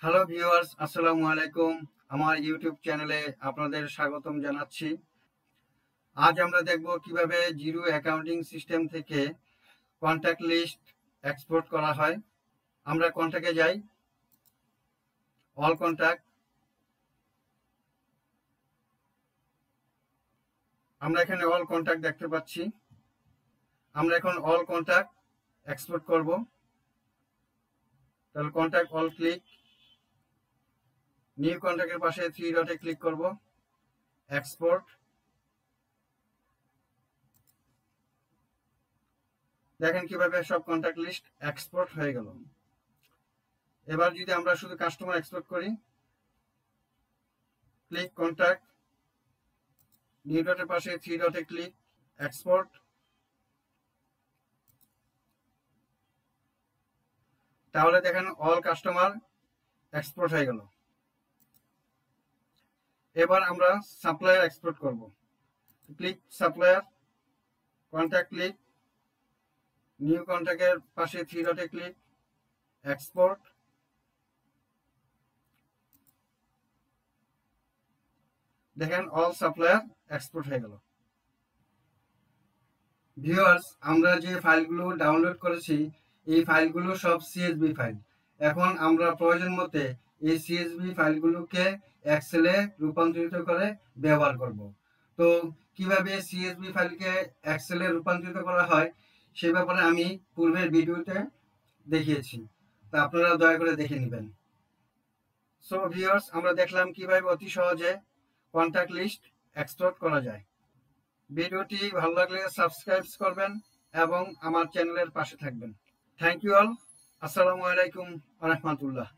Hello viewers, আসসালামু আলাইকুম। আমার ইউটিউব চ্যানেলে আপনাদের স্বাগতম জানাচ্ছি। আজ আমরা দেখব কিভাবে জিরো অ্যাকাউন্টিং সিস্টেম থেকে কন্ট্যাক্ট লিস্ট এক্সপোর্ট করা হয়। আমরা কন্ট্যাক্টে যাই, অল কন্ট্যাক্ট। আমরা এখানে অল কন্ট্যাক্ট দেখতে পাচ্ছি। আমরা এখন অল কন্ট্যাক্ট এক্সপোর্ট করব। তাহলে কন্ট্যাক্ট অল ক্লিক, নিউ কন্ট্যাক্টের পাশে 3 ডটে ক্লিক করব, এক্সপোর্ট। দেখেন কিভাবে সব কন্ট্যাক্ট লিস্ট এক্সপোর্ট হয়ে গেল। এবার যদি আমরা শুধু কাস্টমার এক্সপোর্ট করি, ক্লিক কন্ট্যাক্ট, নিউ ডটের পাশে 3 ডটে ক্লিক, এক্সপোর্ট। তাহলে দেখেন অল কাস্টমার এক্সপোর্ট হয়ে গেল। এবার আমরা সাপ্লায়ার এক্সপোর্ট করব। Click supplier, contact click, new কন্ট্যাক্টের পাশে 3 ডটে ক্লিক, এক্সপোর্ট। দেখেন অল সাপ্লায়ার এক্সপোর্ট হয়ে গেল। ভিউয়ার্স, আমরা যে ফাইলগুলো ডাউনলোড করেছি এই ফাইলগুলো সব সিএসভি ফাইল। এখন আমরা প্রয়োজন মতে এই সিএসভি ফাইলগুলোকে এক্সেলে রূপান্তরিত করে ব্যবহার করব। তো কিভাবে সিএসভি ফাইলকে এক্সেলে রূপান্তরিত করা হয় সে ব্যাপারে আমি পূর্বের ভিডিওতে দেখিয়েছি, তা আপনারা দয়া করে দেখে নেবেন। সো ভিউয়ার্স, আমরা দেখলাম কিভাবে অতি সহজে কন্ট্যাক্ট লিস্ট এক্সপোর্ট করা যায়। ভিডিওটি ভালো লাগলে সাবস্ক্রাইব করবেন এবং আমার চ্যানেলের পাশে থাকবেন। Thank you all. আসসালামু আলাইকুম ওয়া রাহমাতুল্লাহ।